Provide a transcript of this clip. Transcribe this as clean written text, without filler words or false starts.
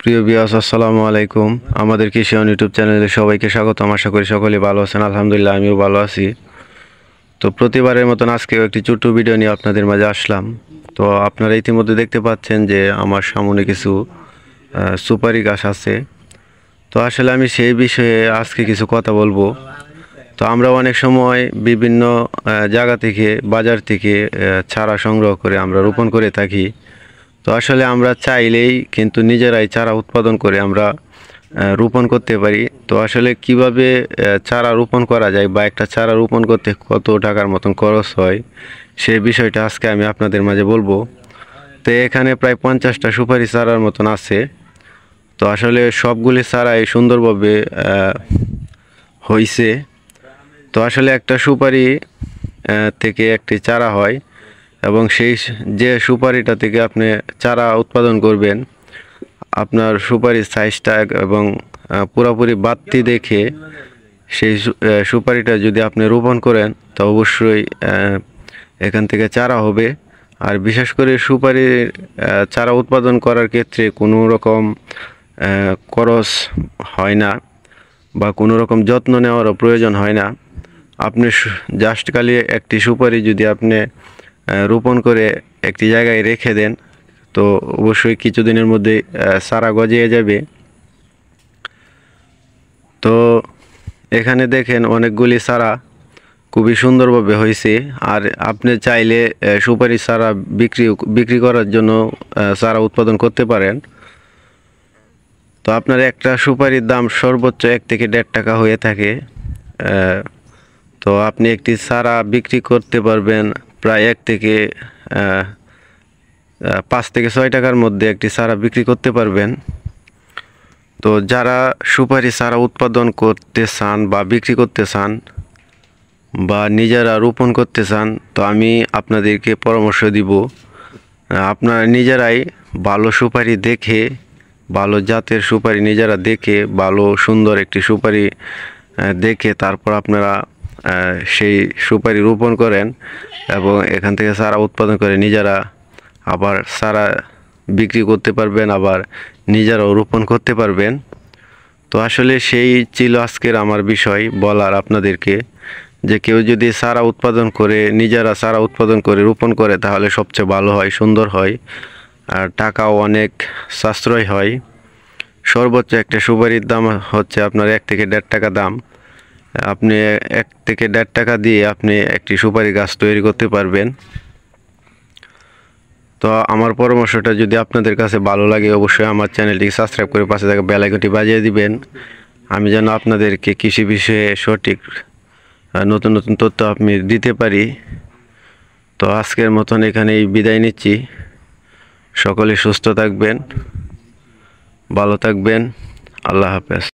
প্রিয় ভিউয়ার্স, আসসালামু আলাইকুম। আমাদের কৃষি অন ইউটিউব চ্যানেলে সবাইকে স্বাগতম। আশা করি সকলেই ভালো আছেন। আলহামদুলিল্লাহ, আমিও ভালো আছি। তো প্রতিবারের মতন আজকেও একটি ছোট্ট ভিডিও নিয়ে আপনাদের মাঝে আসলাম। তো আপনারা ইতিমধ্যে দেখতে পাচ্ছেন যে আমার সামনে কিছু সুপারি গাছ আছে। তো আসলে আমি সেই বিষয়ে আজকে কিছু কথা বলবো। তো আমরা অনেক সময় বিভিন্ন জায়গা থেকে, বাজার থেকে চারা সংগ্রহ করে আমরা রোপণ করে থাকি। তো আসলে আমরা চাইলেই কিন্তু নিজেরাই চারা উৎপাদন করে আমরা রোপণ করতে পারি। তো আসলে কিভাবে চারা রোপণ করা যায় বা একটা চারা রোপণ করতে কত টাকার মতন খরচ হয়, সেই বিষয়টা আজকে আমি আপনাদের মাঝে বলবো। তো এখানে প্রায় 50টা সুপারি চারার মতন আছে। তো আসলে সবগুলি চারাই সুন্দরভাবে হইছে। তো আসলে একটা সুপারি থেকে একটি চারা হয়, এবং সেই যে সুপারিটা থেকে আপনি চারা উৎপাদন করবেন, আপনার সুপারির সাইজটা এবং পুরোপুরি বাড়তি দেখে সেই সুপারিটা যদি আপনি রোপণ করেন, তো অবশ্যই এখান থেকে চারা হবে। আর বিশেষ করে সুপারির চারা উৎপাদন করার ক্ষেত্রে কোনো রকম খরচ হয় না বা কোনো রকম যত্ন নেওয়ারও প্রয়োজন হয় না। আপনি জাস্ট খালি একটি সুপারি যদি আপনি রোপণ করে একটি জায়গায় রেখে দেন, তো অবশ্যই কিছুদিনের মধ্যে চারা গজিয়ে যাবে। তো এখানে দেখেন অনেকগুলি চারা খুবই সুন্দরভাবে হয়েছে। আর আপনি চাইলে সুপারি চারা বিক্রি করার জন্য চারা উৎপাদন করতে পারেন। তো আপনার একটা সুপারির দাম সর্বোচ্চ 1 থেকে 1.5 টাকা হয়ে থাকে। তো আপনি একটি চারা বিক্রি করতে পারবেন প্রায় 1 থেকে 5 থেকে 6 টাকার মধ্যে একটি চারা বিক্রি করতে পারবেন। তো যারা সুপারি চারা উৎপাদন করতে চান বা বিক্রি করতে চান বা নিজেরা রোপণ করতে চান, তো আমি আপনাদেরকে পরামর্শ দিব, আপনারা নিজেরাই ভালো সুপারি দেখে, ভালো জাতের সুপারি নিজেরা দেখে, ভালো সুন্দর একটি সুপারি দেখে তারপর আপনারা সেই সুপারি রোপণ করেন এবং এখান থেকে চারা উৎপাদন করে নিজেরা আবার চারা বিক্রি করতে পারবেন, আবার নিজেরাও রোপণ করতে পারবেন। তো আসলে সেই ছিল আজকের আমার বিষয় বলার আপনাদেরকে, যে কেউ যদি চারা উৎপাদন করে, নিজেরা চারা উৎপাদন করে রোপণ করে, তাহলে সবচেয়ে ভালো হয়, সুন্দর হয়, আর টাকাও অনেক সাশ্রয় হয়। সর্বোচ্চ একটা সুপারির দাম হচ্ছে আপনার 1 থেকে 1.5 টাকা দাম। আপনি 1 থেকে 1.5 টাকা দিয়ে আপনি একটি সুপারি গাছ তৈরি করতে পারবেন। তো আমার পরামর্শটা যদি আপনাদের কাছে ভালো লাগে, অবশ্যই আমার চ্যানেলটিকে সাবস্ক্রাইব করে পাশে থাকা বেল আইকনটি বাজিয়ে দিবেন, আমি যেন আপনাদেরকে কৃষি বিষয়ে সঠিক নতুন নতুন তথ্য আমি দিতে পারি। তো আজকের মতন এখানেই বিদায় নিচ্ছি। সকলে সুস্থ থাকবেন, ভালো থাকবেন। আল্লাহ হাফেজ।